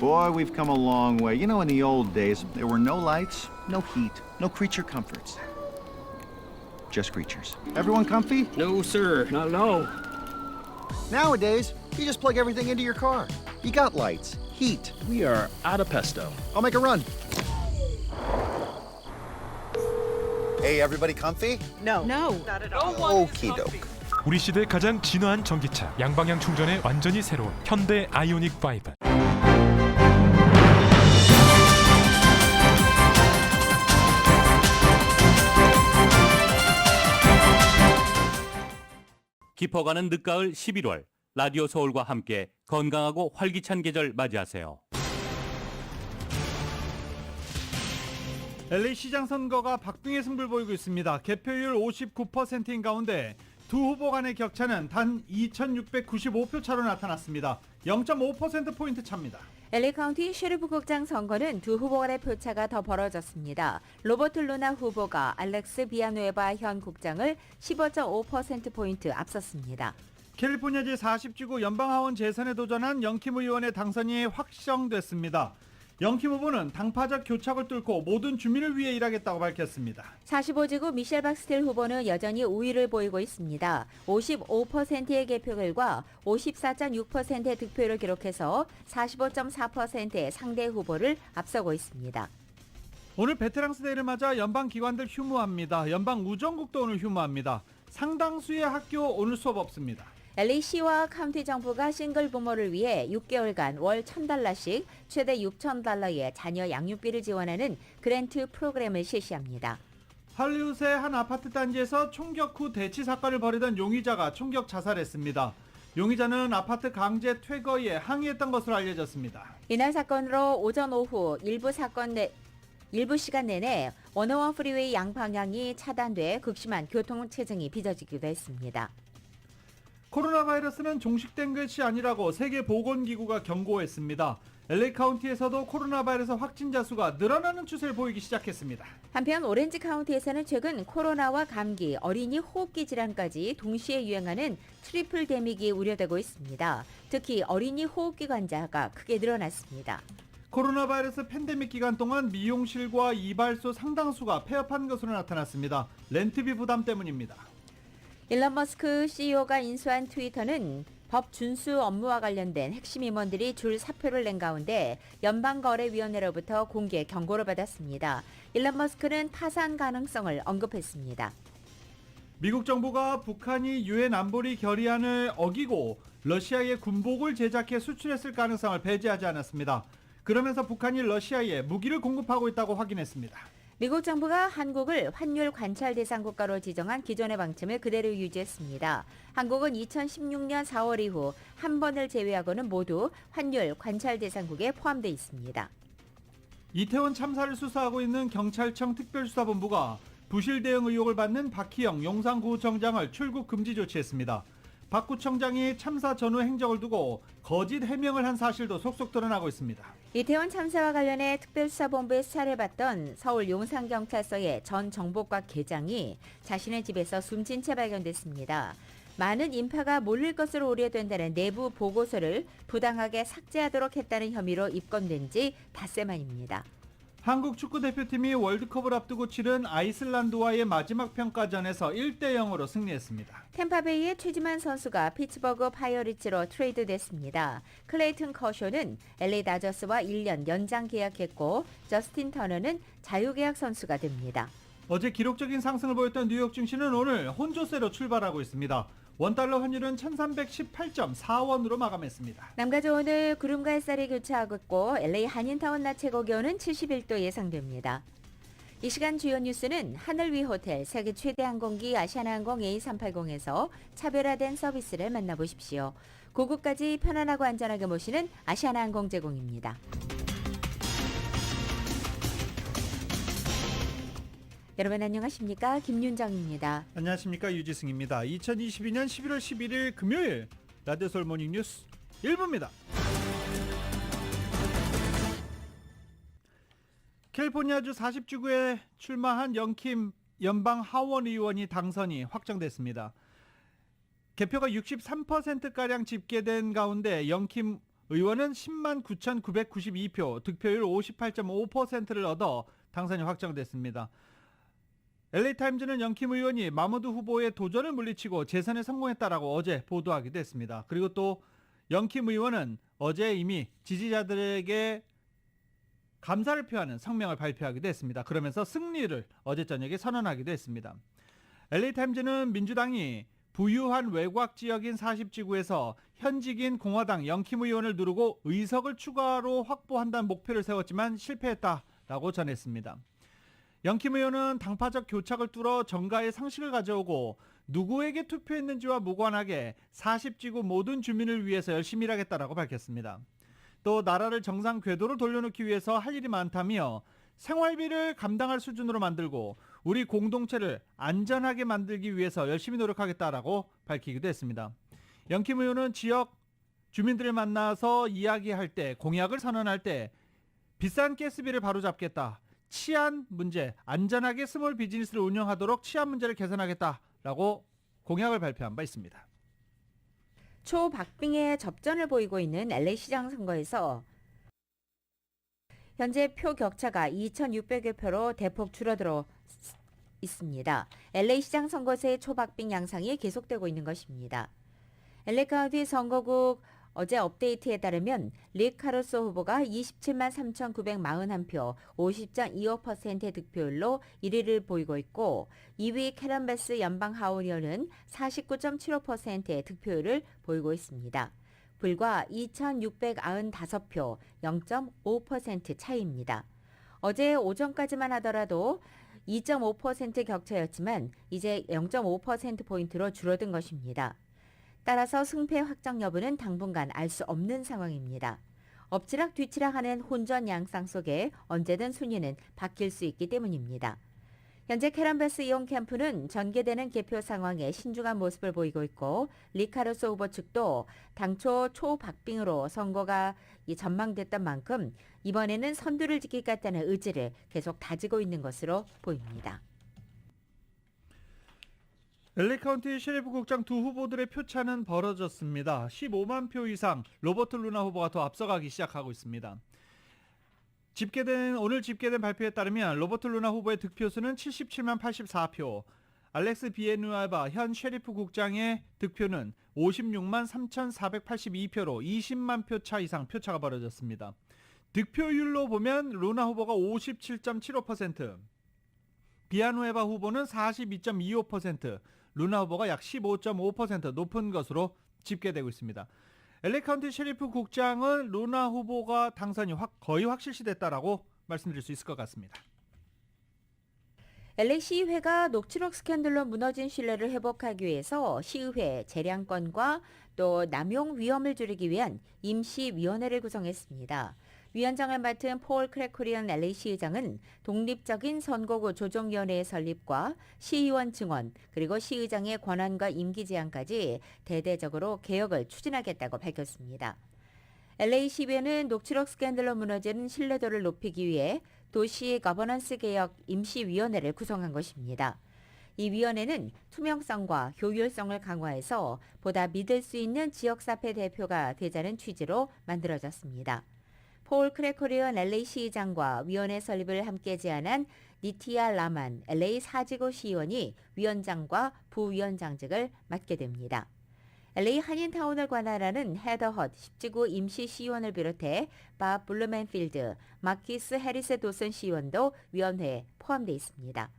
Boy, we've come a long way. You know, in the old days, there were no lights, no heat, no creature comforts. Just creatures. Everyone comfy? No, sir. No. Nowadays, you just plug everything into your car. You got lights, heat. We are out of pesto. I'll make a run. Hey, everybody comfy? No. Okie doke. 우리 시대 가장 진화한 전기차, 양방향 충전에 완전히 새로운 현대 아이오닉 5. 깊어가는 늦가을 11월, 라디오 서울과 함께 건강하고 활기찬 계절 맞이하세요. LA 시장 선거가 박빙의 승부를 보이고 있습니다. 개표율 59%인 가운데 두 후보 간의 격차는 단 2,695표 차로 나타났습니다. 0.5%포인트 차입니다. LA 카운티 셰리프 국장 선거는 두 후보 간의 표차가 더 벌어졌습니다. 로버트 루나 후보가 알렉스 비아누에바 현 국장을 15.5%포인트 앞섰습니다. 캘리포니아주 40지구 연방하원 재선에 도전한 영킴 의원의 당선이 확정됐습니다. 영킴 후보는 당파적 교착을 뚫고 모든 주민을 위해 일하겠다고 밝혔습니다. 45지구 미셸 박스틸 후보는 여전히 우위를 보이고 있습니다. 55%의 개표 결과 54.6%의 득표를 기록해서 45.4%의 상대 후보를 앞서고 있습니다. 오늘 베테랑스 데이를 맞아 연방기관들 휴무합니다. 연방우정국도 오늘 휴무합니다. 상당수의 학교 오늘 수업 없습니다. LA시와 카운티 정부가 싱글 부모를 위해 6개월간 월 $1,000씩 최대 $6,000의 자녀 양육비를 지원하는 그랜트 프로그램을 실시합니다. 할리우드의 한 아파트 단지에서 총격 후 대치 사건을 벌이던 용의자가 총격 자살했습니다. 용의자는 아파트 강제 퇴거에 항의했던 것으로 알려졌습니다. 이날 사건으로 오전 오후 일부 시간 내내 101 프리웨이 양방향이 차단돼 극심한 교통체증이 빚어지기도 했습니다. 코로나 바이러스는 종식된 것이 아니라고 세계보건기구가 경고했습니다. LA 카운티에서도 코로나 바이러스 확진자 수가 늘어나는 추세를 보이기 시작했습니다. 한편 오렌지 카운티에서는 최근 코로나와 감기, 어린이 호흡기 질환까지 동시에 유행하는 트리플 데믹이 우려되고 있습니다. 특히 어린이 호흡기 환자가 크게 늘어났습니다. 코로나 바이러스 팬데믹 기간 동안 미용실과 이발소 상당수가 폐업한 것으로 나타났습니다. 렌트비 부담 때문입니다. 일론 머스크 CEO가 인수한 트위터는 법 준수 업무와 관련된 핵심 임원들이 줄 사표를 낸 가운데 연방거래위원회로부터 공개 경고를 받았습니다. 일론 머스크는 파산 가능성을 언급했습니다. 미국 정부가 북한이 유엔 안보리 결의안을 어기고 러시아에 군복을 제작해 수출했을 가능성을 배제하지 않았습니다. 그러면서 북한이 러시아에 무기를 공급하고 있다고 확인했습니다. 미국 정부가 한국을 환율 관찰 대상 국가로 지정한 기존의 방침을 그대로 유지했습니다. 한국은 2016년 4월 이후 한 번을 제외하고는 모두 환율 관찰 대상국에 포함되어 있습니다. 이태원 참사를 수사하고 있는 경찰청 특별수사본부가 부실 대응 의혹을 받는 박희영 용산구청장을 출국 금지 조치했습니다. 박 구청장이 참사 전후 행적을 두고 거짓 해명을 한 사실도 속속 드러나고 있습니다. 이태원 참사와 관련해 특별수사본부의 수사를 받던 서울 용산경찰서의 전 정보과 계장이 자신의 집에서 숨진 채 발견됐습니다. 많은 인파가 몰릴 것으로 우려된다는 내부 보고서를 부당하게 삭제하도록 했다는 혐의로 입건된 지 닷새 만입니다. 한국 축구대표팀이 월드컵을 앞두고 치른 아이슬란드와의 마지막 평가전에서 1대0으로 승리했습니다. 템파베이의 최지만 선수가 피츠버그 파이어리츠로 트레이드됐습니다. 클레이튼 커쇼는 LA 다저스와 1년 연장 계약했고 저스틴 터너는 자유계약 선수가 됩니다. 어제 기록적인 상승을 보였던 뉴욕 증시는 오늘 혼조세로 출발하고 있습니다. 원달러 환율은 1318.4원으로 마감했습니다. 남가주 오늘 구름과 햇살이 교차하고 있고 LA 한인타운 낮 최고 기온은 71도 예상됩니다. 이 시간 주요 뉴스는 하늘위 호텔, 세계 최대 항공기 아시아나항공 A380에서 차별화된 서비스를 만나보십시오. 고국까지 편안하고 안전하게 모시는 아시아나항공 제공입니다. 여러분 안녕하십니까? 김윤정입니다. 안녕하십니까? 유지승입니다. 2022년 11월 11일 금요일 라디오 서울 모닝 뉴스 1부입니다. 캘리포니아주 40지구에 출마한 영킴 연방 하원 의원이 당선이 확정됐습니다. 개표가 63%가량 집계된 가운데 영킴 의원은 10만 9,992표, 득표율 58.5%를 얻어 당선이 확정됐습니다. LA타임즈는 영킴 의원이 마모드 후보의 도전을 물리치고 재선에 성공했다라고 어제 보도하기도 했습니다. 그리고 또 영킴 의원은 어제 이미 지지자들에게 감사를 표하는 성명을 발표하기도 했습니다. 그러면서 승리를 어제 저녁에 선언하기도 했습니다. LA타임즈는 민주당이 부유한 외곽 지역인 40지구에서 현직인 공화당 영킴 의원을 누르고 의석을 추가로 확보한다는 목표를 세웠지만 실패했다라고 전했습니다. 영킴 의원은 당파적 교착을 뚫어 정가의 상식을 가져오고 누구에게 투표했는지와 무관하게 40지구 모든 주민을 위해서 열심히 일하겠다라고 밝혔습니다. 또 나라를 정상 궤도로 돌려놓기 위해서 할 일이 많다며 생활비를 감당할 수준으로 만들고 우리 공동체를 안전하게 만들기 위해서 열심히 노력하겠다라고 밝히기도 했습니다. 영킴 의원은 지역 주민들을 만나서 이야기할 때, 공약을 선언할 때 비싼 가스비를 바로잡겠다, 치안 문제, 안전하게 스몰 비즈니스를 운영하도록 치안 문제를 개선하겠다라고 공약을 발표한 바 있습니다. 초박빙의 접전을 보이고 있는 LA시장 선거에서 현재 표 격차가 2,600여 표로 대폭 줄어들어 있습니다. LA시장 선거세의 초박빙 양상이 계속되고 있는 것입니다. LA 카운티 선거국 어제 업데이트에 따르면 릭 카루소 후보가 27만 3,941표, 50.25%의 득표율로 1위를 보이고 있고 2위 캐런 베스 연방 하원의원은 49.75%의 득표율을 보이고 있습니다. 불과 2,695표, 0.5% 차이입니다. 어제 오전까지만 하더라도 2.5% 격차였지만 이제 0.5%포인트로 줄어든 것입니다. 따라서 승패 확정 여부는 당분간 알 수 없는 상황입니다. 엎치락 뒤치락하는 혼전 양상 속에 언제든 순위는 바뀔 수 있기 때문입니다. 현재 캐런베스 이용 캠프는 전개되는 개표 상황에 신중한 모습을 보이고 있고 리카르소 후보 측도 당초 초박빙으로 선거가 전망됐던 만큼 이번에는 선두를 지키겠다는 의지를 계속 다지고 있는 것으로 보입니다. LA 카운티 셰리프 국장 두 후보들의 표차는 벌어졌습니다. 15만 표 이상 로버트 루나 후보가 더 앞서가기 시작하고 있습니다. 오늘 집계된 발표에 따르면 로버트 루나 후보의 득표수는 77만 84표, 알렉스 비에누아바 현 셰리프 국장의 득표는 56만 3,482표로 20만 표 차 이상 표차가 벌어졌습니다. 득표율로 보면 루나 후보가 57.75%, 비아누에바 후보는 42.25%, 루나 후보가 약 15.5% 높은 것으로 집계되고 있습니다. LA 카운티 셰리프 국장은 루나 후보가 당선이 거의 확실시됐다라고 말씀드릴 수 있을 것 같습니다. LA 시의회가 녹취록 스캔들로 무너진 신뢰를 회복하기 위해서 시의회 재량권과 또 남용 위험을 줄이기 위한 임시위원회를 구성했습니다. 위원장을 맡은 폴 크래코리언 LA 시의장은 독립적인 선거구 조정위원회의 설립과 시의원 증원 그리고 시의장의 권한과 임기 제한까지 대대적으로 개혁을 추진하겠다고 밝혔습니다. LA 시의회는 녹취록 스캔들로 무너지는 신뢰도를 높이기 위해 도시 거버넌스 개혁 임시위원회를 구성한 것입니다. 이 위원회는 투명성과 효율성을 강화해서 보다 믿을 수 있는 지역사회 대표가 되자는 취지로 만들어졌습니다. 폴 크래코리언 LA 시의장과 위원회 설립을 함께 제안한 니티아 라만 LA 4지구 시의원이 위원장과 부위원장직을 맡게 됩니다. LA 한인타운을 관할하는 헤더 헛 10지구 임시 시의원을 비롯해 밥 블루맨필드, 마키스 해리스 도슨 시의원도 위원회에 포함되어 있습니다.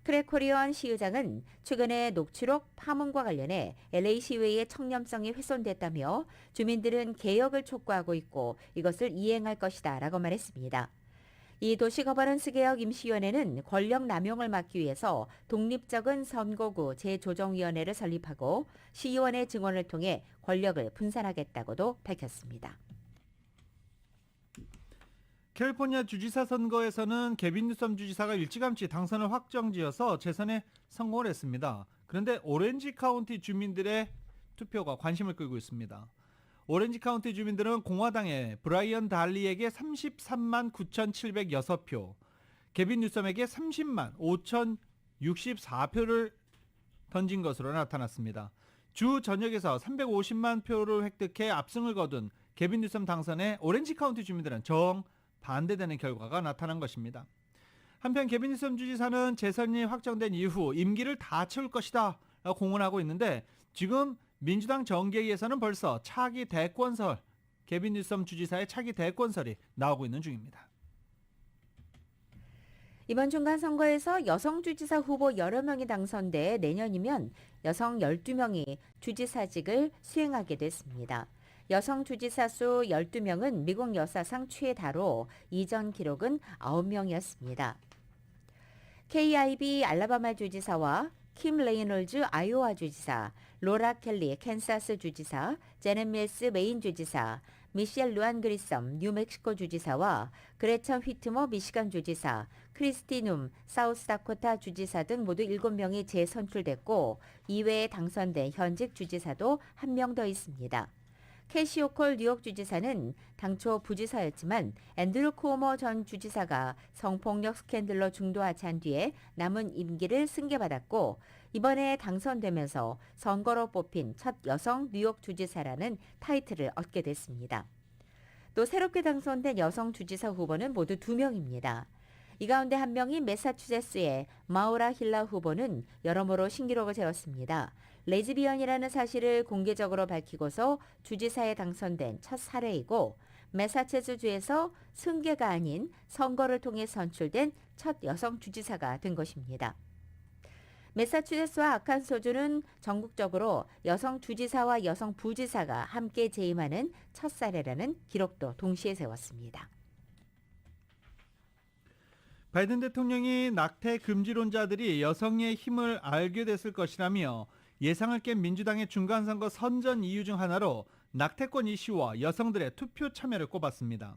크래코리언 시의장은 최근에 녹취록 파문과 관련해 LA 시의회의 청렴성이 훼손됐다며 주민들은 개혁을 촉구하고 있고 이것을 이행할 것이다 라고 말했습니다. 이 도시 거버넌스 개혁 임시위원회는 권력 남용을 막기 위해서 독립적인 선거구 재조정위원회를 설립하고 시의원의 증언을 통해 권력을 분산하겠다고도 밝혔습니다. 캘리포니아 주지사 선거에서는 게빈 뉴섬 주지사가 일찌감치 당선을 확정지어서 재선에 성공을 했습니다. 그런데 오렌지 카운티 주민들의 투표가 관심을 끌고 있습니다. 오렌지 카운티 주민들은 공화당의 브라이언 달리에게 33만 9,706표, 게빈 뉴섬에게 30만 5,064표를 던진 것으로 나타났습니다. 주 전역에서 350만 표를 획득해 압승을 거둔 개빈 뉴섬 당선에 오렌지 카운티 주민들은 정반대되는 결과가 나타난 것입니다. 한편 개빈 뉴섬 주지사는 재선이 확정된 이후 임기를 다 채울 것이다 라고 공언하고 있는데 지금 민주당 정계위에서는 벌써 차기 대권설, 개빈 뉴섬 주지사의 차기 대권설이 나오고 있는 중입니다. 이번 중간선거에서 여성 주지사 후보 여러 명이 당선돼 내년이면 여성 12명이 주지사직을 수행하게 됐습니다. 여성 주지사 수 12명은 미국 역사상 최다로 이전 기록은 9명이었습니다. KIB 알라바마 주지사와 킴 레이놀즈 아이오와 주지사, 로라 켈리 캔사스 주지사, 제넷 밀스 메인 주지사, 미셸 루안 그리썸 뉴멕시코 주지사와 그레천 휘트머 미시간 주지사, 크리스티 눔 사우스다코타 주지사 등 모두 7명이 재선출됐고 이외에 당선된 현직 주지사도 1명 더 있습니다. 캐시 오콜 뉴욕 주지사는 당초 부지사였지만 앤드루 쿠오모 전 주지사가 성폭력 스캔들로 중도하차한 뒤에 남은 임기를 승계받았고 이번에 당선되면서 선거로 뽑힌 첫 여성 뉴욕 주지사라는 타이틀을 얻게 됐습니다. 또 새롭게 당선된 여성 주지사 후보는 모두 2명입니다. 이 가운데 한 명이 매사추세츠의 마우라 힐라 후보는 여러모로 신기록을 세웠습니다. 레즈비언이라는 사실을 공개적으로 밝히고서 주지사에 당선된 첫 사례이고 매사추세츠주에서 승계가 아닌 선거를 통해 선출된 첫 여성 주지사가 된 것입니다. 매사추세츠와 아칸소주는 전국적으로 여성 주지사와 여성 부지사가 함께 재임하는 첫 사례라는 기록도 동시에 세웠습니다. 바이든 대통령이 낙태 금지론자들이 여성의 힘을 알게 됐을 것이라며 예상을 깬 민주당의 중간선거 선전 이유 중 하나로 낙태권 이슈와 여성들의 투표 참여를 꼽았습니다.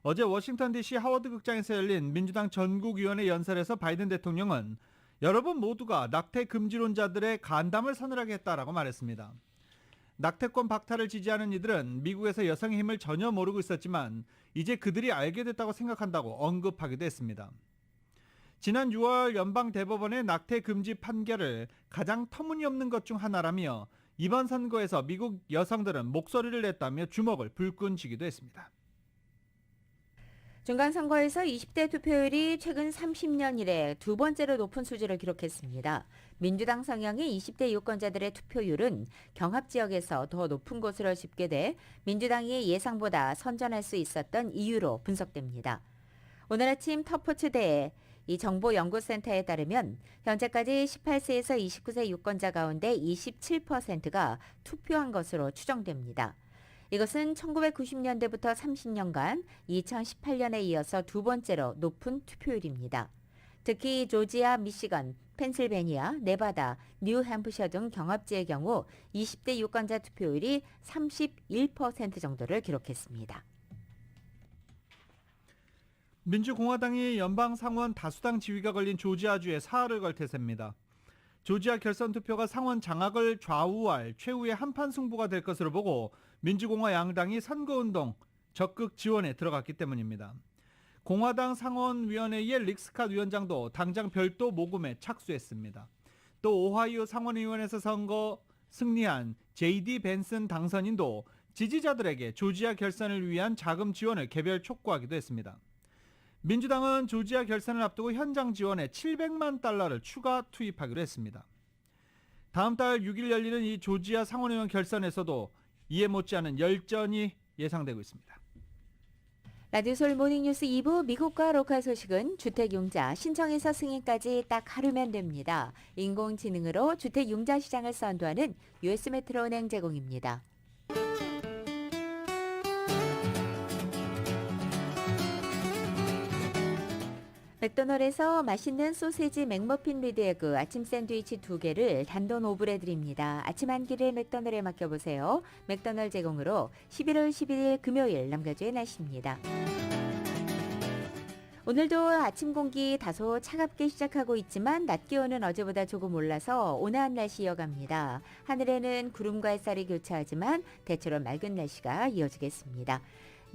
어제 워싱턴 DC 하워드 극장에서 열린 민주당 전국위원회 연설에서 바이든 대통령은 여러분 모두가 낙태 금지론자들의 간담을 서늘하게 했다라고 말했습니다. 낙태권 박탈을 지지하는 이들은 미국에서 여성의 힘을 전혀 모르고 있었지만 이제 그들이 알게 됐다고 생각한다고 언급하기도 했습니다. 지난 6월 연방대법원의 낙태 금지 판결을 가장 터무니없는 것 중 하나라며 이번 선거에서 미국 여성들은 목소리를 냈다며 주목을 불끈 쥐기도 했습니다. 중간선거에서 20대 투표율이 최근 30년 이래 두 번째로 높은 수치를 기록했습니다. 민주당 성향의 20대 유권자들의 투표율은 경합지역에서 더 높은 곳으로 집계돼 민주당이 예상보다 선전할 수 있었던 이유로 분석됩니다. 오늘 아침 터프투데이 이 정보연구센터에 따르면 현재까지 18세에서 29세 유권자 가운데 27%가 투표한 것으로 추정됩니다. 이것은 1990년대부터 30년간 2018년에 이어서 두 번째로 높은 투표율입니다. 특히 조지아, 미시건, 펜실베니아, 네바다, 뉴햄프셔 등 경합지의 경우 20대 유권자 투표율이 31% 정도를 기록했습니다. 민주공화당이 연방 상원 다수당 지위가 걸린 조지아주에 사활을 걸 태세입니다. 조지아 결선 투표가 상원 장악을 좌우할 최후의 한판 승부가 될 것으로 보고 민주공화 양당이 선거운동 적극 지원에 들어갔기 때문입니다. 공화당 상원위원회의 릭 스캇 위원장도 당장 별도 모금에 착수했습니다. 또 오하이오 상원의원에서 선거 승리한 J.D. 벤슨 당선인도 지지자들에게 조지아 결선을 위한 자금 지원을 개별 촉구하기도 했습니다. 민주당은 조지아 결선을 앞두고 현장 지원에 700만 달러를 추가 투입하기로 했습니다. 다음 달 6일 열리는 이 조지아 상원의원 결선에서도 이에 못지않은 열전이 예상되고 있습니다. 라디오솔 모닝뉴스 2부 미국과 로컬 소식은 주택융자 신청에서 승인까지 딱 하루면 됩니다. 인공지능으로 주택융자 시장을 선도하는 US메트로은행 제공입니다. 맥도널드에서 맛있는 소세지 맥머핀 위드 에그 아침 샌드위치 2개를 단돈 5불에 드립니다. 아침 한 끼를 맥도날드에 맡겨보세요. 맥도날드 제공으로 11월 11일 금요일 남가주의 날씨입니다. 오늘도 아침 공기 다소 차갑게 시작하고 있지만 낮 기온은 어제보다 조금 올라서 온화한 날씨 이어갑니다. 하늘에는 구름과 햇살이 교차하지만 대체로 맑은 날씨가 이어지겠습니다.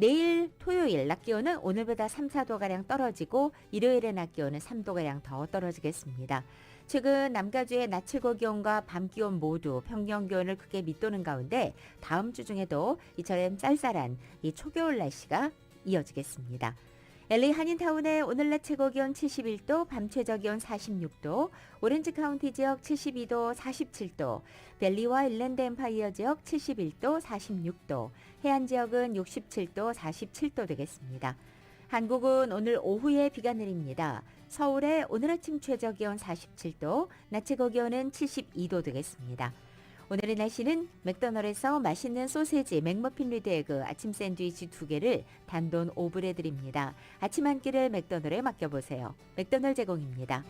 내일 토요일 낮 기온은 오늘보다 3, 4도가량 떨어지고 일요일에 낮 기온은 3도가량 더 떨어지겠습니다. 최근 남가주의 낮 최고 기온과 밤 기온 모두 평년 기온을 크게 밑도는 가운데 다음 주 중에도 이처럼 쌀쌀한 이 초겨울 날씨가 이어지겠습니다. LA 한인타운의 오늘 낮 최고 기온 71도, 밤 최저 기온 46도, 오렌지 카운티 지역 72도, 47도, 벨리와 일랜드 엠파이어 지역 71도, 46도, 해안 지역은 67도, 47도 되겠습니다. 한국은 오늘 오후에 비가 내립니다. 서울의 오늘 아침 최저 기온 47도, 낮 최고 기온은 72도 되겠습니다. 오늘의 날씨는 맥도널드에서 맛있는 소세지, 맥머핀 리드 에그, 아침 샌드위치 2개를 단돈 5불에 드립니다. 아침 한 끼를 맥도널드에 맡겨보세요. 맥도널드 제공입니다.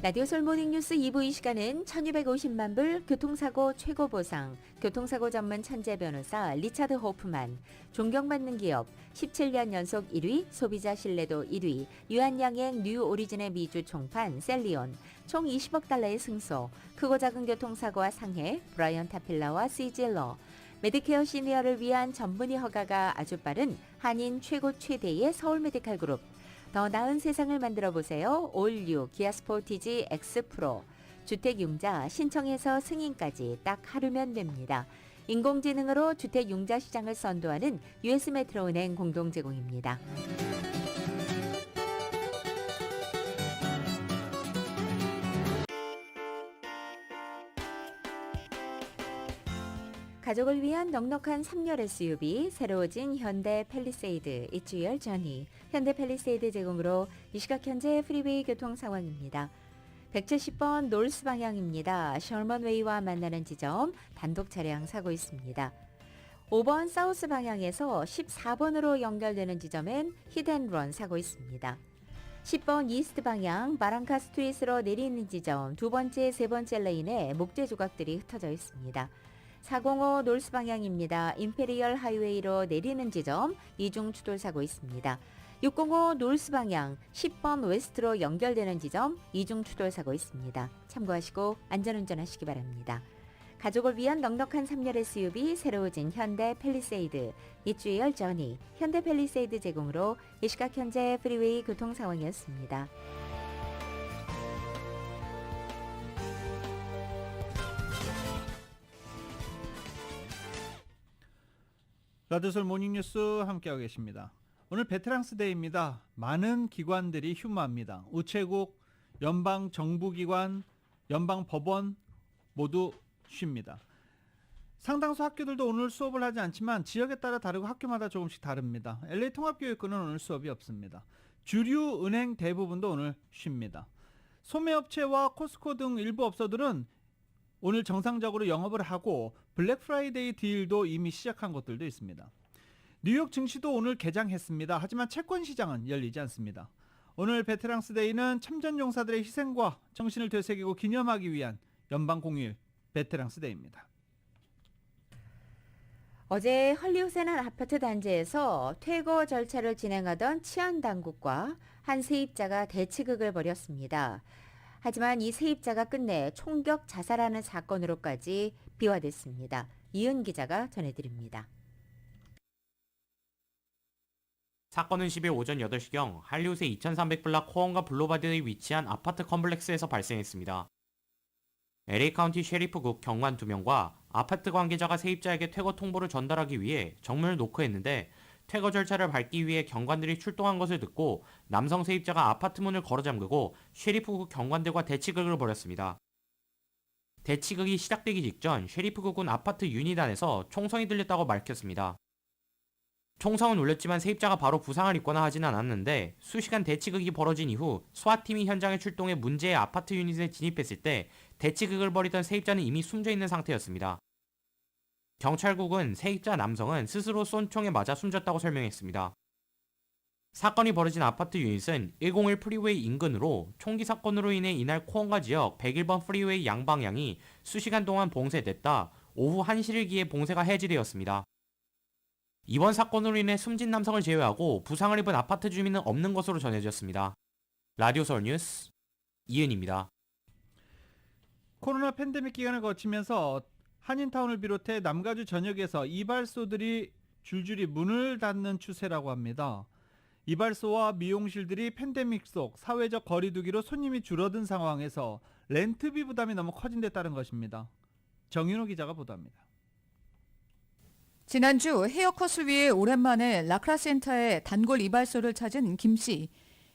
라디오 솔모닝 뉴스 2부 이 시간은 1250만 불 교통사고 최고 보상, 교통사고 전문 천재 변호사 리차드 호프만, 존경받는 기업 17년 연속 1위, 소비자 신뢰도 1위, 유한양행 뉴 오리진의 미주 총판 셀리온, 총 20억 달러의 승소, 크고 작은 교통사고와 상해, 브라이언 타필라와 시질러, 메디케어 시니어를 위한 전문의 허가가 아주 빠른 한인 최고 최대의 서울 메디칼 그룹, 더 나은 세상을 만들어 보세요. 올유 기아 스포티지 X 프로. 주택융자 신청해서 승인까지 딱 하루면 됩니다. 인공지능으로 주택융자 시장을 선도하는 US 메트로은행 공동 제공입니다. 가족을 위한 넉넉한 3열 SUV 새로워진 현대 팰리세이드 It's Your Journey. 현대 팰리세이드 제공으로 이 시각 현재 프리웨이 교통 상황입니다. 170번 노스 방향입니다. 셜먼웨이와 만나는 지점 단독 차량 사고 있습니다. 5번 사우스 방향에서 14번으로 연결되는 지점엔 히트앤런 사고 있습니다. 10번 이스트 방향 바랑카 스트리트로 내리는 지점 두 번째, 세 번째 레인에 목재 조각들이 흩어져 있습니다. 405 노스 방향입니다. 임페리얼 하이웨이로 내리는 지점 이중 추돌 사고 있습니다. 605 노스 방향 10번 웨스트로 연결되는 지점 이중 추돌 사고 있습니다. 참고하시고 안전운전하시기 바랍니다. 가족을 위한 넉넉한 3열 SUV 새로워진 현대 팰리세이드 It's Your Journey 현대 팰리세이드 제공으로 이 시각 현재 프리웨이 교통 상황이었습니다. 라디오솔 모닝뉴스 함께하고 계십니다. 오늘 베테랑스 데이입니다. 많은 기관들이 휴무합니다. 우체국, 연방정부기관, 연방법원 모두 쉽니다. 상당수 학교들도 오늘 수업을 하지 않지만 지역에 따라 다르고 학교마다 조금씩 다릅니다. LA 통합교육고는 오늘 수업이 없습니다. 주류 은행 대부분도 오늘 쉽니다. 소매업체와 코스코 등 일부 업소들은 오늘 정상적으로 영업을 하고 블랙 프라이데이 딜도 이미 시작한 곳들도 있습니다. 뉴욕 증시도 오늘 개장했습니다. 하지만 채권 시장은 열리지 않습니다. 오늘 베테랑스 데이는 참전 용사들의 희생과 정신을 되새기고 기념하기 위한 연방 공휴일 베테랑스 데이입니다. 어제 헐리우드의 한 아파트 단지에서 퇴거 절차를 진행하던 치안 당국과 한 세입자가 대치극을 벌였습니다. 하지만 이 세입자가 끝내 총격 자살하는 사건으로까지 비화됐습니다. 이은 기자가 전해드립니다. 사건은 10일 오전 8시경 할리우드의 2300블락 코언과 블로바드에 위치한 아파트 컴플렉스에서 발생했습니다. LA 카운티 셰리프국 경관 2명과 아파트 관계자가 세입자에게 퇴거 통보를 전달하기 위해 정문을 노크했는데 퇴거 절차를 밟기 위해 경관들이 출동한 것을 듣고 남성 세입자가 아파트 문을 걸어 잠그고 셰리프국 경관들과 대치극을 벌였습니다. 대치극이 시작되기 직전 셰리프국은 아파트 유닛 안에서 총성이 들렸다고 밝혔습니다. 총성은 울렸지만 세입자가 바로 부상을 입거나 하진 않았는데 수시간 대치극이 벌어진 이후 소아팀이 현장에 출동해 문제의 아파트 유닛에 진입했을 때 대치극을 벌이던 세입자는 이미 숨져있는 상태였습니다. 경찰국은 세입자 남성은 스스로 쏜 총에 맞아 숨졌다고 설명했습니다. 사건이 벌어진 아파트 유닛은 101 프리웨이 인근으로 총기 사건으로 인해 이날 코언가 지역 101번 프리웨이 양방향이 수시간 동안 봉쇄됐다 오후 1시를 기해 봉쇄가 해제되었습니다. 이번 사건으로 인해 숨진 남성을 제외하고 부상을 입은 아파트 주민은 없는 것으로 전해졌습니다. 라디오 서울 뉴스 이은입니다. 코로나 팬데믹 기간을 거치면서 한인타운을 비롯해 남가주 전역에서 이발소들이 줄줄이 문을 닫는 추세라고 합니다. 이발소와 미용실들이 팬데믹 속 사회적 거리두기로 손님이 줄어든 상황에서 렌트비 부담이 너무 커진 데 따른 것입니다. 정윤호 기자가 보도합니다. 지난주 헤어컷을 위해 오랜만에 라크라센터의 단골 이발소를 찾은 김 씨.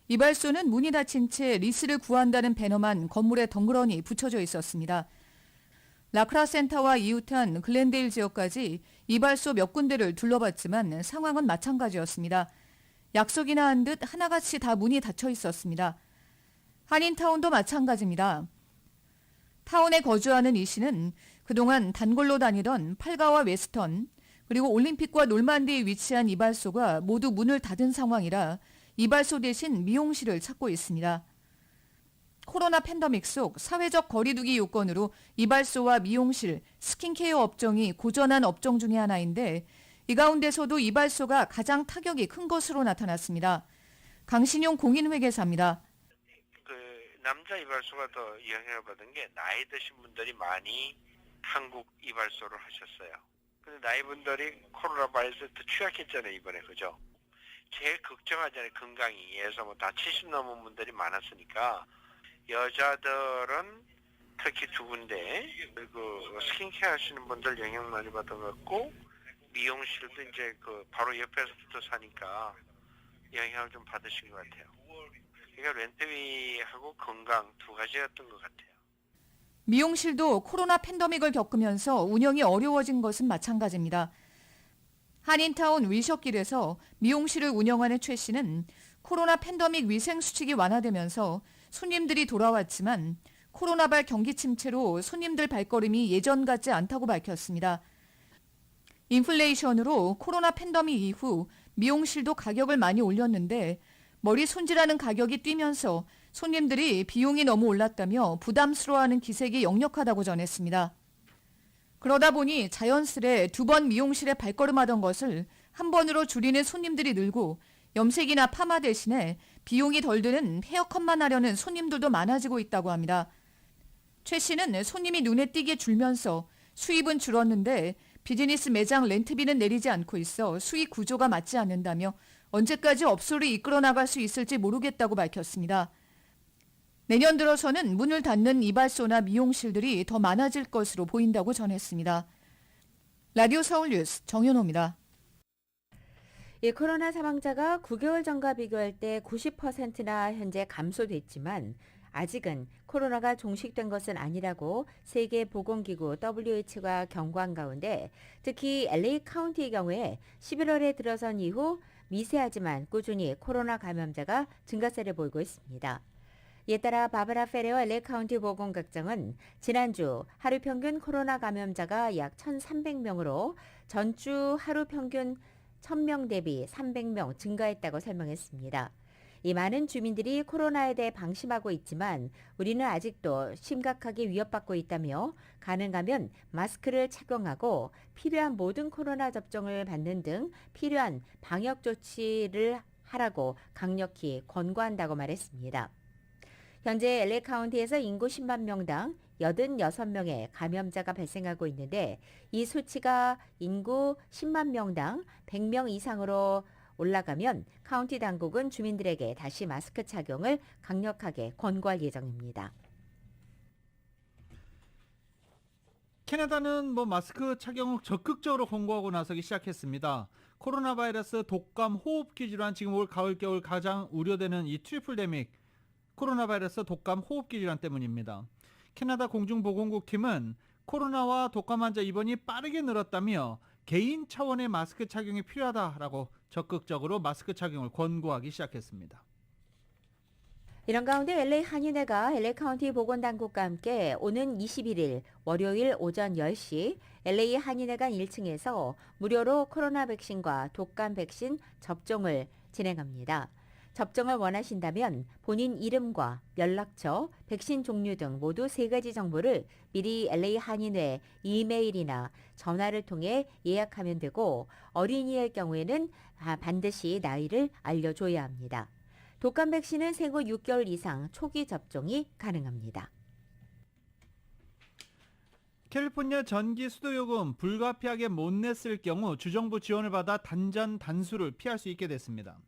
이발소는 문이 닫힌 채 리스를 구한다는 배너만 건물에 덩그러니 붙여져 있었습니다. 라크라센터와 이웃한 글렌데일 지역까지 이발소 몇 군데를 둘러봤지만 상황은 마찬가지였습니다. 약속이나 한 듯 하나같이 다 문이 닫혀 있었습니다. 한인타운도 마찬가지입니다. 타운에 거주하는 이 씨는 그동안 단골로 다니던 팔가와 웨스턴, 그리고 올림픽과 놀만디에 위치한 이발소가 모두 문을 닫은 상황이라 이발소 대신 미용실을 찾고 있습니다. 코로나 팬데믹 속 사회적 거리두기 요건으로 이발소와 미용실, 스킨케어 업종이 고전한 업종 중의 하나인데 이 가운데서도 이발소가 가장 타격이 큰 것으로 나타났습니다. 강신용 공인회계사입니다. 남자 이발소가 더 영향을 받은 게 나이 드신 분들이 많이 한국 이발소를 하셨어요. 근데 나이분들이 코로나 바이러스에 더 취약했잖아요, 이번에. 그죠? 제일 걱정하잖아요, 건강이. 예서 다 70 넘은 분들이 많았으니까. 여자들은 특히 두 군데, 그리고 스킨케어 하시는 분들 영향 많이 받은 것 같고, 미용실도 이제 바로 옆에서 붙어 사니까 영향을 좀 받으신 것 같아요. 그러니까 렌트비하고 건강 두 가지였던 것 같아요. 미용실도 코로나 팬데믹을 겪으면서 운영이 어려워진 것은 마찬가지입니다. 한인타운 위셔길에서 미용실을 운영하는 최 씨는 코로나 팬데믹 위생 수칙이 완화되면서 손님들이 돌아왔지만 코로나발 경기 침체로 손님들 발걸음이 예전 같지 않다고 밝혔습니다. 인플레이션으로 코로나 팬데믹 이후 미용실도 가격을 많이 올렸는데 머리 손질하는 가격이 뛰면서 손님들이 비용이 너무 올랐다며 부담스러워하는 기색이 역력하다고 전했습니다. 그러다 보니 자연스레 두 번 미용실에 발걸음하던 것을 한 번으로 줄이는 손님들이 늘고 염색이나 파마 대신에 비용이 덜 드는 헤어컷만 하려는 손님들도 많아지고 있다고 합니다. 최 씨는 손님이 눈에 띄게 줄면서 수입은 줄었는데 비즈니스 매장 렌트비는 내리지 않고 있어 수익 구조가 맞지 않는다며 언제까지 업소를 이끌어 나갈 수 있을지 모르겠다고 밝혔습니다. 내년 들어서는 문을 닫는 이발소나 미용실들이 더 많아질 것으로 보인다고 전했습니다. 라디오 서울 뉴스 정연호입니다. 이 코로나 사망자가 9개월 전과 비교할 때 90%나 현재 감소됐지만 아직은 코로나가 종식된 것은 아니라고 세계보건기구 WHO가 경고한 가운데 특히 LA 카운티의 경우에 11월에 들어선 이후 미세하지만 꾸준히 코로나 감염자가 증가세를 보이고 있습니다. 이에 따라 바바라 페레어 LA 카운티 보건국장은 지난주 하루 평균 코로나 감염자가 약 1,300명으로 전주 하루 평균 1,000명 대비 300명 증가했다고 설명했습니다. 이 많은 주민들이 코로나에 대해 방심하고 있지만 우리는 아직도 심각하게 위협받고 있다며 가능하면 마스크를 착용하고 필요한 모든 코로나 접종을 받는 등 필요한 방역 조치를 하라고 강력히 권고한다고 말했습니다. 현재 LA 카운티에서 인구 10만 명당 86명의 감염자가 발생하고 있는데 이 수치가 인구 10만 명당 100명 이상으로 올라가면 카운티 당국은 주민들에게 다시 마스크 착용을 강력하게 권고할 예정입니다. 캐나다는 마스크 착용을 적극적으로 권고하고 나서기 시작했습니다. 코로나 바이러스, 독감, 호흡기 질환, 지금 올 가을 겨울 가장 우려되는 이 트리플데믹, 코로나 바이러스, 독감, 호흡기 질환 때문입니다. 캐나다 공중보건국 팀은 코로나와 독감 환자 입원이 빠르게 늘었다며 개인 차원의 마스크 착용이 필요하다라고 적극적으로 마스크 착용을 권고하기 시작했습니다. 이런 가운데 LA 한인회가 LA 카운티 보건당국과 함께 오는 21일 월요일 오전 10시 LA 한인회관 1층에서 무료로 코로나 백신과 독감 백신 접종을 진행합니다. 접종을 원하신다면 본인 이름과 연락처, 백신 종류 등 모두 3가지 정보를 미리 LA 한인회 이메일이나 전화를 통해 예약하면 되고 어린이의 경우에는 반드시 나이를 알려줘야 합니다. 독감 백신은 생후 6개월 이상 초기 접종이 가능합니다. 캘리포니아 전기 수도요금 불가피하게 못 냈을 경우 주정부 지원을 받아 단전 단수를 피할 수 있게 됐습니다.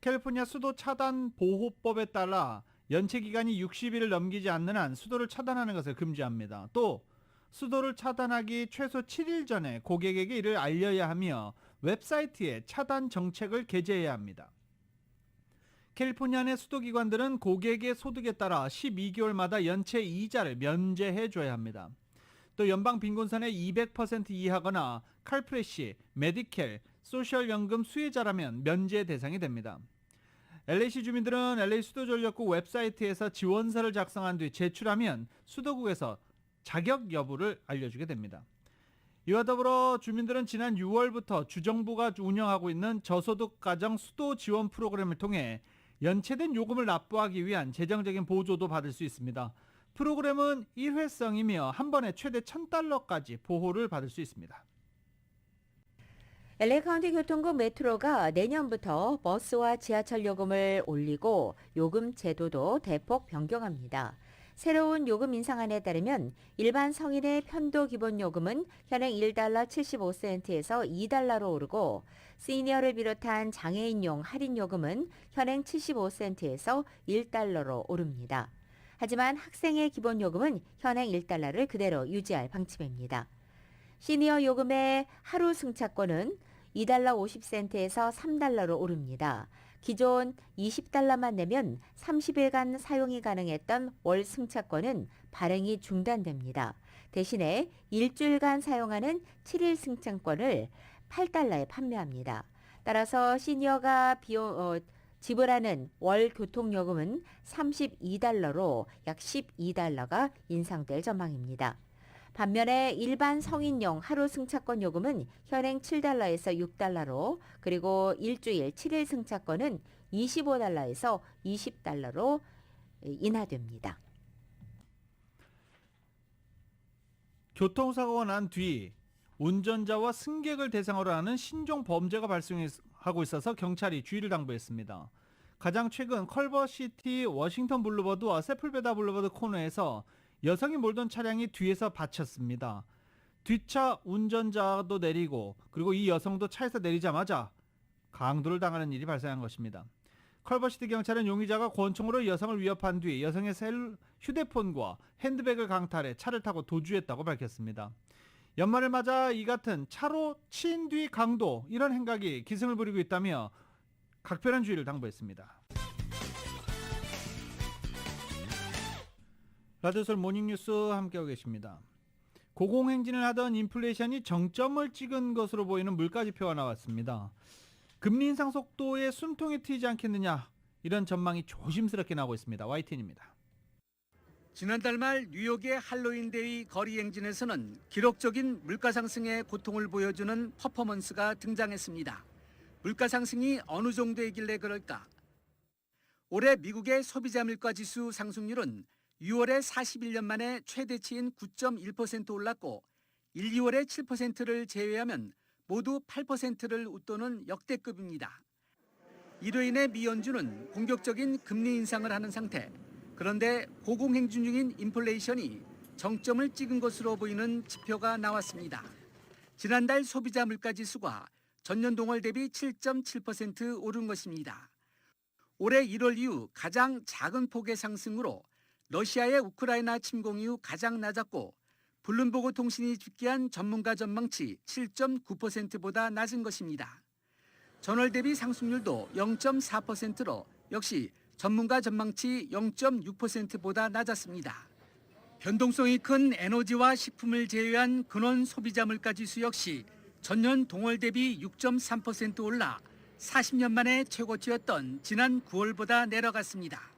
캘리포니아 수도 차단 보호법에 따라 연체 기간이 60일을 넘기지 않는 한 수도를 차단하는 것을 금지합니다. 또 수도를 차단하기 최소 7일 전에 고객에게 이를 알려야 하며 웹사이트에 차단 정책을 게재해야 합니다. 캘리포니아 내 수도기관들은 고객의 소득에 따라 12개월마다 연체 이자를 면제해 줘야 합니다. 또 연방 빈곤선의 200% 이하거나 칼프레시, 메디켈, 소셜연금 수혜자라면 면제 대상이 됩니다. LA시 주민들은 LA 수도전력국 웹사이트에서 지원서를 작성한 뒤 제출하면 수도국에서 자격 여부를 알려주게 됩니다. 이와 더불어 주민들은 지난 6월부터 주정부가 운영하고 있는 저소득 가정 수도 지원 프로그램을 통해 연체된 요금을 납부하기 위한 재정적인 보조도 받을 수 있습니다. 프로그램은 일회성이며 한 번에 최대 $1,000까지 보호를 받을 수 있습니다. LA 카운티 교통국 메트로가 내년부터 버스와 지하철 요금을 올리고 요금 제도도 대폭 변경합니다. 새로운 요금 인상안에 따르면 일반 성인의 편도 기본 요금은 현행 $1 75센트에서 $2로 오르고 시니어를 비롯한 장애인용 할인 요금은 현행 75센트에서 $1로 오릅니다. 하지만 학생의 기본 요금은 현행 $1를 그대로 유지할 방침입니다. 시니어 요금의 하루 승차권은 $2 50센트에서 $3로 오릅니다. 기존 $20만 내면 30일간 사용이 가능했던 월 승차권은 발행이 중단됩니다. 대신에 일주일간 사용하는 7일 승차권을 $8에 판매합니다. 따라서 시니어가 지불하는 월 교통요금은 $32로 약 $12가 인상될 전망입니다. 반면에 일반 성인용 하루 승차권 요금은 현행 $7에서 $6로 그리고 일주일 7일 승차권은 $25에서 $20로 인하됩니다. 교통사고가 난 뒤 운전자와 승객을 대상으로 하는 신종 범죄가 발생하고 있어서 경찰이 주의를 당부했습니다. 가장 최근 컬버시티 워싱턴 블루버드와 세플베다 블루버드 코너에서 여성이 몰던 차량이 뒤에서 받쳤습니다. 뒷차 운전자도 내리고 그리고 이 여성도 차에서 내리자마자 강도를 당하는 일이 발생한 것입니다. 컬버시티 경찰은 용의자가 권총으로 여성을 위협한 뒤 여성의 휴대폰과 핸드백을 강탈해 차를 타고 도주했다고 밝혔습니다. 연말을 맞아 이 같은 차로 치인 뒤 강도 이런 행각이 기승을 부리고 있다며 각별한 주의를 당부했습니다. 라디오솔 모닝뉴스 함께하고 계십니다. 고공행진을 하던 인플레이션이 정점을 찍은 것으로 보이는 물가지표가 나왔습니다. 금리 인상 속도에 숨통이 트이지 않겠느냐 이런 전망이 조심스럽게 나오고 있습니다. YTN입니다. 지난달 말 뉴욕의 할로윈데이 거리 행진에서는 기록적인 물가 상승의 고통을 보여주는 퍼포먼스가 등장했습니다. 물가 상승이 어느 정도이길래 그럴까? 올해 미국의 소비자 물가지수 상승률은 6월에 41년 만에 최대치인 9.1% 올랐고 1, 2월에 7%를 제외하면 모두 8%를 웃도는 역대급입니다. 이로 인해 미 연준은 공격적인 금리 인상을 하는 상태. 그런데 고공행진 중인 인플레이션이 정점을 찍은 것으로 보이는 지표가 나왔습니다. 지난달 소비자 물가지수가 전년 동월 대비 7.7% 오른 것입니다. 올해 1월 이후 가장 작은 폭의 상승으로 러시아의 우크라이나 침공 이후 가장 낮았고 블룸버그 통신이 집계한 전문가 전망치 7.9%보다 낮은 것입니다. 전월 대비 상승률도 0.4%로 역시 전문가 전망치 0.6%보다 낮았습니다. 변동성이 큰 에너지와 식품을 제외한 근원 소비자 물가지수 역시 전년 동월 대비 6.3% 올라 40년 만에 최고치였던 지난 9월보다 내려갔습니다.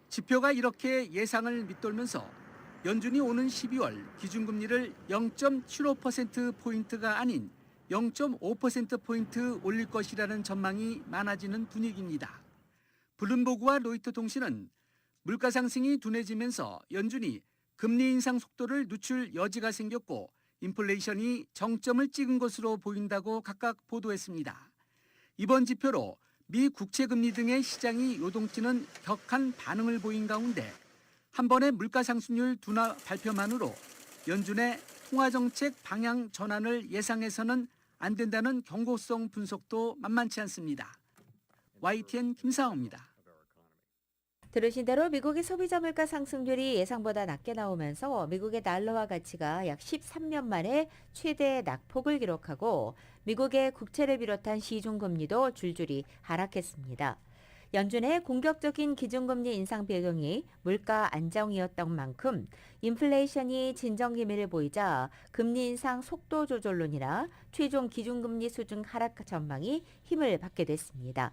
지표가 이렇게 예상을 밑돌면서 연준이 오는 12월 기준금리를 0.75%포인트가 아닌 0.5%포인트 올릴 것이라는 전망이 많아지는 분위기입니다. 블룸버그와 로이터 통신은 물가 상승이 둔해지면서 연준이 금리 인상 속도를 늦출 여지가 생겼고 인플레이션이 정점을 찍은 것으로 보인다고 각각 보도했습니다. 이번 지표로 미 국채금리 등의 시장이 요동치는 격한 반응을 보인 가운데 한 번의 물가 상승률 둔화 발표만으로 연준의 통화정책 방향 전환을 예상해서는 안 된다는 경고성 분석도 만만치 않습니다. YTN 김상호입니다. 들으신 대로 미국의 소비자 물가 상승률이 예상보다 낮게 나오면서 미국의 달러화 가치가 약 13년 만에 최대 낙폭을 기록하고 미국의 국채를 비롯한 시중금리도 줄줄이 하락했습니다. 연준의 공격적인 기준금리 인상 배경이 물가 안정이었던 만큼 인플레이션이 진정 기미를 보이자 금리 인상 속도 조절론이나 최종 기준금리 수준 하락 전망이 힘을 받게 됐습니다.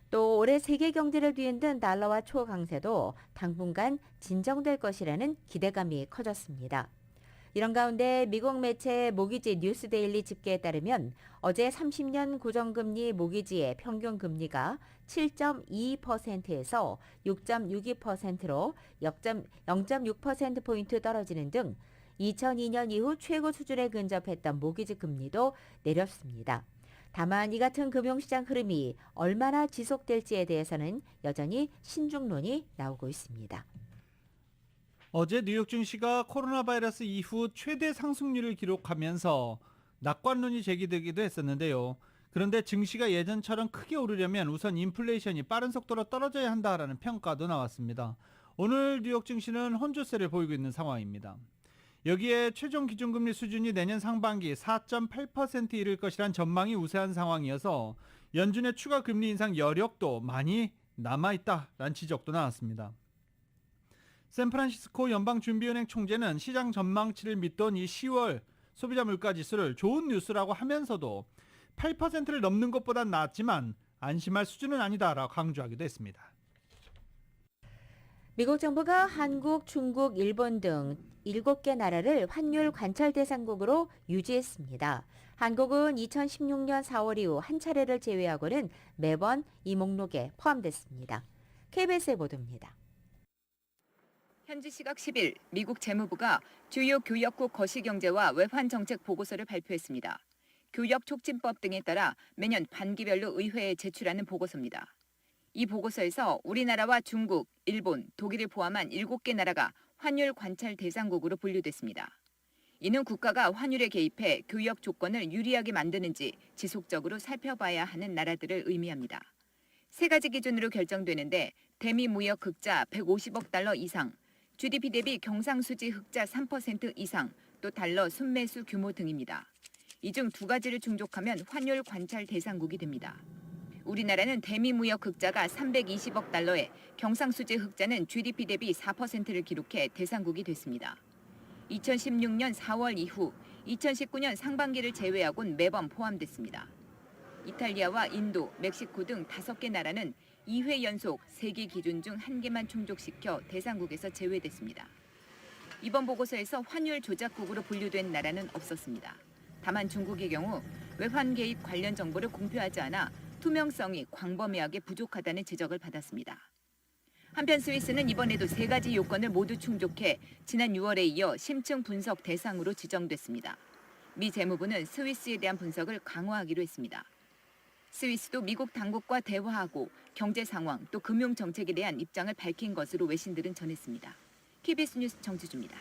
또 올해 세계 경제를 뒤흔든 달러화 초강세도 당분간 진정될 것이라는 기대감이 커졌습니다. 이런 가운데 미국 매체 모기지 뉴스데일리 집계에 따르면 어제 30년 고정금리 모기지의 평균 금리가 7.22%에서 6.62%로 0.6%포인트 떨어지는 등 2002년 이후 최고 수준에 근접했던 모기지 금리도 내렸습니다. 다만 이 같은 금융시장 흐름이 얼마나 지속될지에 대해서는 여전히 신중론이 나오고 있습니다. 어제 뉴욕 증시가 코로나 바이러스 이후 최대 상승률을 기록하면서 낙관론이 제기되기도 했었는데요. 그런데 증시가 예전처럼 크게 오르려면 우선 인플레이션이 빠른 속도로 떨어져야 한다라는 평가도 나왔습니다. 오늘 뉴욕 증시는 혼조세를 보이고 있는 상황입니다. 여기에 최종 기준금리 수준이 내년 상반기 4.8%에 이를 것이란 전망이 우세한 상황이어서 연준의 추가 금리 인상 여력도 많이 남아있다라는 지적도 나왔습니다. 샌프란시스코 연방준비은행 총재는 시장 전망치를 믿던 이 10월 소비자 물가지수를 좋은 뉴스라고 하면서도 8%를 넘는 것보단 낫지만 안심할 수준은 아니다라고 강조하기도 했습니다. 미국 정부가 한국, 중국, 일본 등 7개 나라를 환율 관찰 대상국으로 유지했습니다. 한국은 2016년 4월 이후 한 차례를 제외하고는 매번 이 목록에 포함됐습니다. KBS의 보도입니다. 현지 시각 10일 미국 재무부가 주요 교역국 거시경제와 외환 정책 보고서를 발표했습니다. 교역 촉진법 등에 따라 매년 반기별로 의회에 제출하는 보고서입니다. 이 보고서에서 우리나라와 중국, 일본, 독일을 포함한 7개 나라가 환율 관찰 대상국으로 분류됐습니다. 이는 국가가 환율에 개입해 교역 조건을 유리하게 만드는지 지속적으로 살펴봐야 하는 나라들을 의미합니다. 세 가지 기준으로 결정되는데 대미 무역 흑자 150억 달러 이상, GDP 대비 경상수지 흑자 3% 이상, 또 달러 순매수 규모 등입니다. 이 중 두 가지를 충족하면 환율 관찰 대상국이 됩니다. 우리나라는 대미 무역 흑자가 320억 달러에 경상수지 흑자는 GDP 대비 4%를 기록해 대상국이 됐습니다. 2016년 4월 이후 2019년 상반기를 제외하곤 매번 포함됐습니다. 이탈리아와 인도, 멕시코 등 5개 나라는 2회 연속 3개 기준 중 1개만 충족시켜 대상국에서 제외됐습니다. 이번 보고서에서 환율 조작국으로 분류된 나라는 없었습니다. 다만 중국의 경우 외환 개입 관련 정보를 공표하지 않아 투명성이 광범위하게 부족하다는 지적을 받았습니다. 한편 스위스는 이번에도 3가지 요건을 모두 충족해 지난 6월에 이어 심층 분석 대상으로 지정됐습니다. 미 재무부는 스위스에 대한 분석을 강화하기로 했습니다. 스위스도 미국 당국과 대화하고 경제 상황 또 금융 정책에 대한 입장을 밝힌 것으로 외신들은 전했습니다. KBS 뉴스 정지주입니다.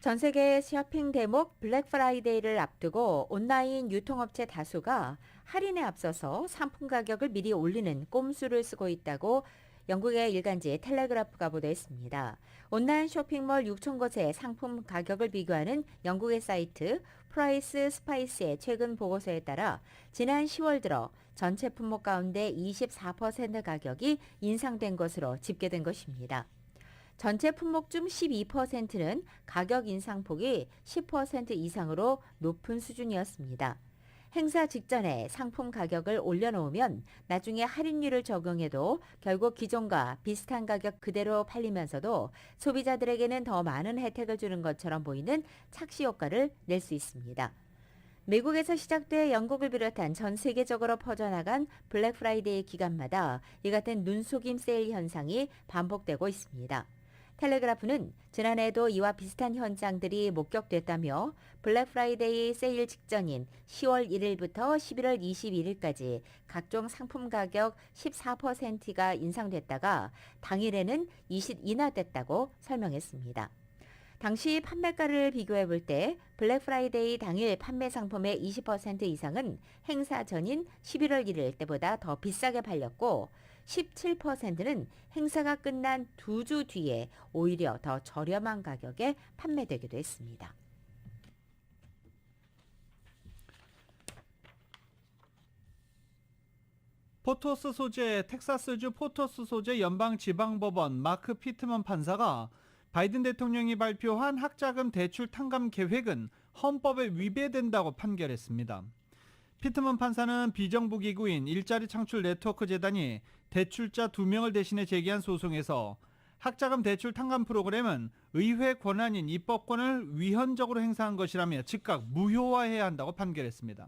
전 세계 쇼핑 대목 블랙 프라이데이를 앞두고 온라인 유통업체 다수가 할인에 앞서서 상품 가격을 미리 올리는 꼼수를 쓰고 있다고 영국의 일간지 텔레그래프가 보도했습니다. 온라인 쇼핑몰 6천 곳의 상품 가격을 비교하는 영국의 사이트 프라이스 스파이스의 최근 보고서에 따라 지난 10월 들어 전체 품목 가운데 24% 가격이 인상된 것으로 집계된 것입니다. 전체 품목 중 12%는 가격 인상폭이 10% 이상으로 높은 수준이었습니다. 행사 직전에 상품 가격을 올려놓으면 나중에 할인율을 적용해도 결국 기존과 비슷한 가격 그대로 팔리면서도 소비자들에게는 더 많은 혜택을 주는 것처럼 보이는 착시 효과를 낼 수 있습니다. 미국에서 시작돼 영국을 비롯한 전 세계적으로 퍼져나간 블랙 프라이데이 기간마다 이 같은 눈속임 세일 현상이 반복되고 있습니다. 텔레그래프는 지난해에도 이와 비슷한 현상들이 목격됐다며 블랙 프라이데이 세일 직전인 10월 1일부터 11월 21일까지 각종 상품 가격 14%가 인상됐다가 당일에는 20 인하됐다고 설명했습니다. 당시 판매가를 비교해 볼 때 블랙 프라이데이 당일 판매 상품의 20% 이상은 행사 전인 11월 1일 때보다 더 비싸게 팔렸고 17%는 행사가 끝난 2주 뒤에 오히려 더 저렴한 가격에 판매되기도 했습니다. 포토스 소재 텍사스주 포토스 소재 연방지방법원 마크 피트먼 판사가 바이든 대통령이 발표한 학자금 대출 탕감 계획은 헌법에 위배된다고 판결했습니다. 피트먼 판사는 비정부기구인 일자리 창출 네트워크 재단이 대출자 2명을 대신해 제기한 소송에서 학자금 대출 탕감 프로그램은 의회 권한인 입법권을 위헌적으로 행사한 것이라며 즉각 무효화해야 한다고 판결했습니다.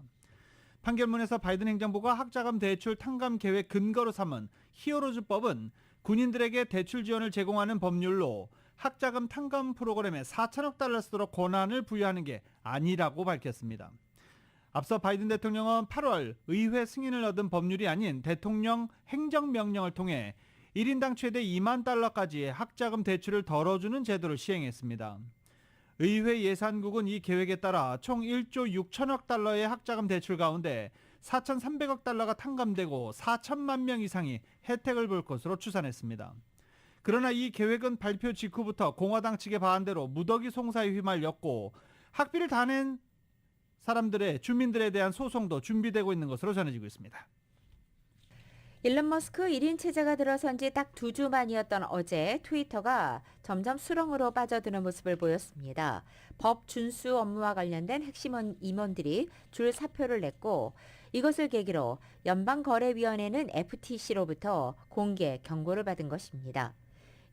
판결문에서 바이든 행정부가 학자금 대출 탕감 계획 근거로 삼은 히어로즈법은 군인들에게 대출 지원을 제공하는 법률로 학자금 탕감 프로그램에 4천억 달러 쓰도록 권한을 부여하는 게 아니라고 밝혔습니다. 앞서 바이든 대통령은 8월 의회 승인을 얻은 법률이 아닌 대통령 행정명령을 통해 1인당 최대 2만 달러까지의 학자금 대출을 덜어주는 제도를 시행했습니다. 의회 예산국은 이 계획에 따라 총 1조 6천억 달러의 학자금 대출 가운데 4,300억 달러가 탕감되고 4천만 명 이상이 혜택을 볼 것으로 추산했습니다. 그러나 이 계획은 발표 직후부터 공화당 측의 반대로 무더기 송사에 휘말렸고 학비를 다 낸 주민들에 대한 소송도 준비되고 있는 것으로 전해지고 있습니다. 일론 머스크 1인 체제가 들어선 지 딱 2주 만이었던 어제 트위터가 점점 수렁으로 빠져드는 모습을 보였습니다. 법 준수 업무와 관련된 핵심 임원들이 줄 사표를 냈고 이것을 계기로 연방거래위원회는 FTC로부터 공개 경고를 받은 것입니다.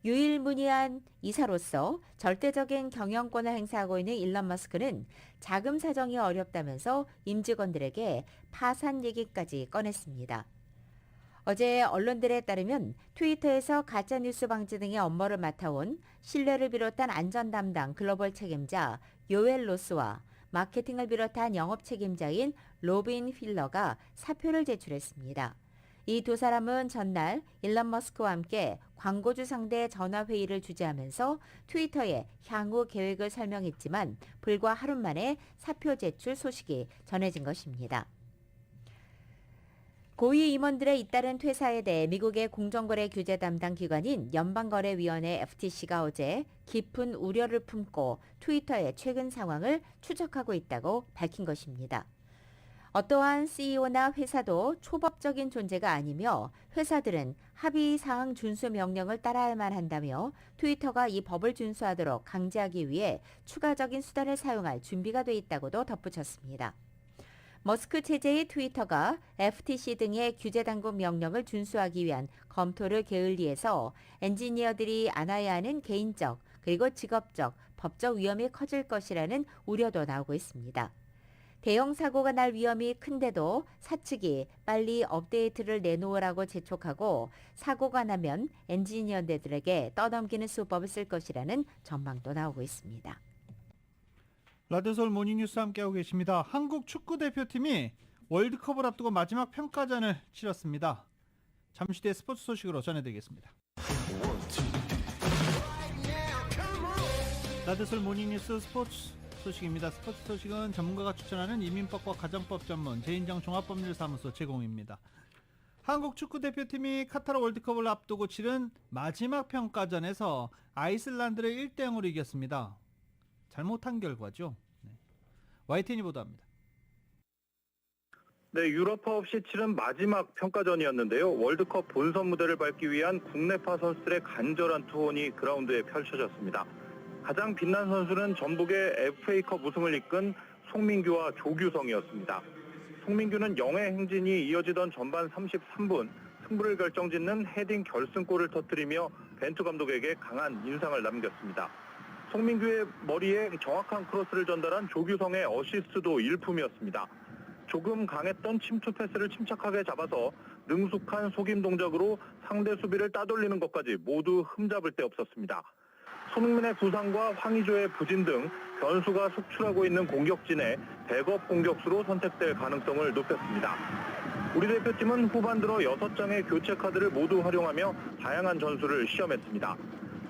유일무이한 이사로서 절대적인 경영권을 행사하고 있는 일론 머스크는 자금 사정이 어렵다면서 임직원들에게 파산 얘기까지 꺼냈습니다. 어제 언론들에 따르면 트위터에서 가짜뉴스 방지 등의 업무를 맡아온 신뢰를 비롯한 안전 담당 글로벌 책임자 요엘 로스와 마케팅을 비롯한 영업 책임자인 로빈 필러가 사표를 제출했습니다. 이 두 사람은 전날 일론 머스크와 함께 광고주 상대 전화회의를 주재하면서 트위터에 향후 계획을 설명했지만 불과 하루 만에 사표 제출 소식이 전해진 것입니다. 고위 임원들의 잇따른 퇴사에 대해 미국의 공정거래 규제 담당 기관인 연방거래위원회 FTC가 어제 깊은 우려를 품고 트위터의 최근 상황을 추적하고 있다고 밝힌 것입니다. 어떠한 CEO나 회사도 초법적인 존재가 아니며 회사들은 합의사항 준수 명령을 따라야만 한다며 트위터가 이 법을 준수하도록 강제하기 위해 추가적인 수단을 사용할 준비가 돼 있다고도 덧붙였습니다. 머스크 체제의 트위터가 FTC 등의 규제당국 명령을 준수하기 위한 검토를 게을리해서 엔지니어들이 안아야 하는 개인적 그리고 직업적, 법적 위험이 커질 것이라는 우려도 나오고 있습니다. 대형 사고가 날 위험이 큰데도 사측이 빨리 업데이트를 내놓으라고 재촉하고 사고가 나면 엔지니어들에게 떠넘기는 수법을 쓸 것이라는 전망도 나오고 있습니다. 라디오 서울 모닝뉴스 함께하고 계십니다. 한국 축구대표팀이 월드컵을 앞두고 마지막 평가전을 치렀습니다. 잠시 뒤에 스포츠 소식으로 전해드리겠습니다. 라디오 서울 모닝뉴스 스포츠 소식입니다. 스포츠 소식은 전문가가 추천하는 이민법과 가정법 전문 재인정 종합법률사무소 제공입니다. 한국 축구대표팀이 카타르 월드컵을 앞두고 치른 마지막 평가전에서 아이슬란드를 1대0으로 이겼습니다. 잘못한 결과죠. YTN이 보도합니다. 네, 유럽파 없이 치른 마지막 평가전이었는데요. 월드컵 본선 무대를 밟기 위한 국내파 선수들의 간절한 투혼이 그라운드에 펼쳐졌습니다. 가장 빛난 선수는 전북의 FA컵 우승을 이끈 송민규와 조규성이었습니다. 송민규는 영의 행진이 이어지던 전반 33분 승부를 결정짓는 헤딩 결승골을 터뜨리며 벤투 감독에게 강한 인상을 남겼습니다. 송민규의 머리에 정확한 크로스를 전달한 조규성의 어시스트도 일품이었습니다. 조금 강했던 침투 패스를 침착하게 잡아서 능숙한 속임 동작으로 상대 수비를 따돌리는 것까지 모두 흠잡을 데 없었습니다. 손흥민의 부상과 황의조의 부진 등 변수가 속출하고 있는 공격진에 백업 공격수로 선택될 가능성을 높였습니다. 우리 대표팀은 후반 들어 6장의 교체 카드를 모두 활용하며 다양한 전술을 시험했습니다.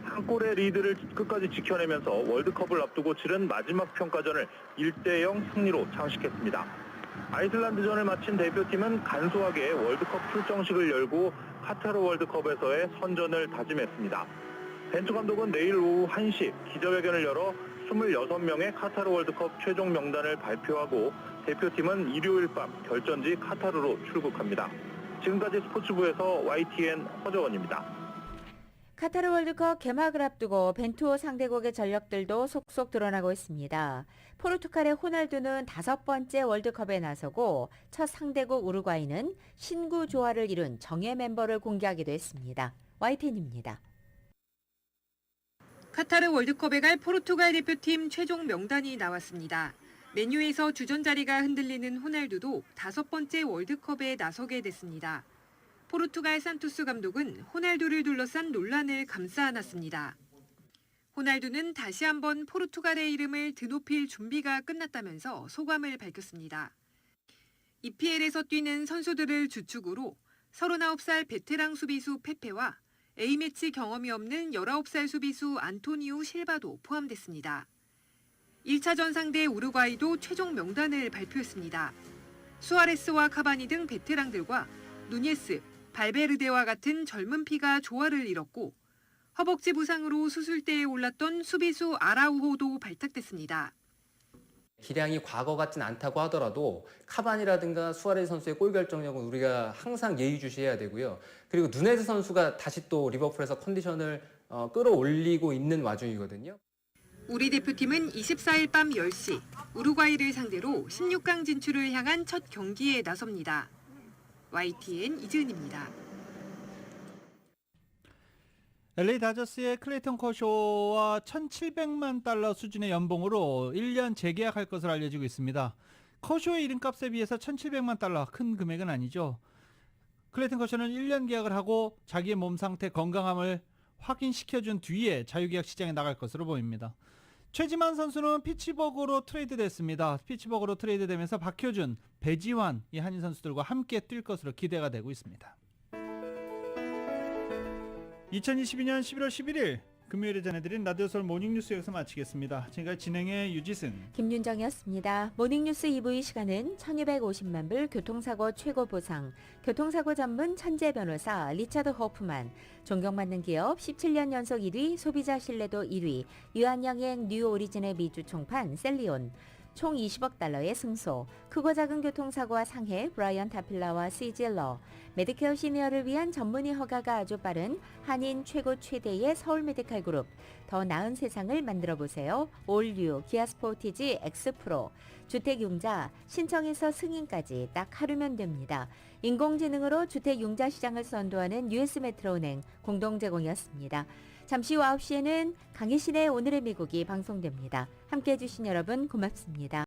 한 골의 리드를 끝까지 지켜내면서 월드컵을 앞두고 치른 마지막 평가전을 1대0 승리로 장식했습니다. 아이슬란드전을 마친 대표팀은 간소하게 월드컵 출정식을 열고 카타르 월드컵에서의 선전을 다짐했습니다. 벤투 감독은 내일 오후 1시 기자회견을 열어 26명의 카타르 월드컵 최종 명단을 발표하고 대표팀은 일요일 밤 결전지 카타르로 출국합니다. 지금까지 스포츠부에서 YTN 허정원입니다. 카타르 월드컵 개막을 앞두고 벤투호 상대국의 전력들도 속속 드러나고 있습니다. 포르투갈의 호날두는 5번째 월드컵에 나서고 첫 상대국 우루과이는 신구 조화를 이룬 정예 멤버를 공개하기도 했습니다. YTN입니다. 카타르 월드컵에 갈 포르투갈 대표팀 최종 명단이 나왔습니다. 맨유에서 주전 자리가 흔들리는 호날두도 5번째 월드컵에 나서게 됐습니다. 포르투갈 산투스 감독은 호날두를 둘러싼 논란을 감싸 안았습니다. 호날두는 다시 한번 포르투갈의 이름을 드높일 준비가 끝났다면서 소감을 밝혔습니다. EPL에서 뛰는 선수들을 주축으로 39살 베테랑 수비수 페페와 A매치 경험이 없는 19살 수비수 안토니오 실바도 포함됐습니다. 1차전 상대 우루과이도 최종 명단을 발표했습니다. 수아레스와 카바니 등 베테랑들과 누니에스, 발베르데와 같은 젊은 피가 조화를 이뤘고 허벅지 부상으로 수술대에 올랐던 수비수 아라우호도 발탁됐습니다. 기량이 과거 같진 않다고 하더라도 카바니라든가 수아레스 선수의 골 결정력은 우리가 항상 예의주시해야 되고요. 그리고 누네즈 선수가 다시 또 리버풀에서 컨디션을 끌어올리고 있는 와중이거든요. 우리 대표팀은 24일 밤 10시 우루과이를 상대로 16강 진출을 향한 첫 경기에 나섭니다. YTN 이지은입니다. LA 다저스의 클레이턴 커쇼와 1,700만 달러 수준의 연봉으로 1년 재계약할 것으로 알려지고 있습니다. 커쇼의 이름값에 비해서 1,700만 달러, 큰 금액은 아니죠. 클레이턴 커쇼는 1년 계약을 하고 자기의 몸 상태, 건강함을 확인시켜준 뒤에 자유계약 시장에 나갈 것으로 보입니다. 최지만 선수는 피츠버그로 트레이드됐습니다. 피츠버그로 트레이드되면서 박효준, 배지환 이 한인 선수들과 함께 뛸 것으로 기대가 되고 있습니다. 2022년 11월 11일 금요일에 전해드린 라디오 서울 모닝뉴스 여기서 마치겠습니다. 지금까지 진행의 유지승, 김윤정이었습니다. 모닝뉴스 2부 이 시간은 1250만 불 교통사고 최고 보상, 교통사고 전문 천재 변호사 리차드 호프만, 존경받는 기업 17년 연속 1위, 소비자 신뢰도 1위, 유한영행 뉴 오리진의 미주 총판 셀리온, 총 20억 달러의 승소, 크고 작은 교통사고와 상해 브라이언 타필라와 시질러, 메디케어 시니어를 위한 전문의 허가가 아주 빠른 한인 최고 최대의 서울 메디칼 그룹, 더 나은 세상을 만들어보세요. 올뉴 기아 스포티지 X프로, 주택융자 신청에서 승인까지 딱 하루면 됩니다. 인공지능으로 주택융자 시장을 선도하는 US 메트로은행 공동 제공이었습니다. 잠시 후 9시에는 강희신의 오늘의 미국이 방송됩니다. 함께해 주신 여러분 고맙습니다.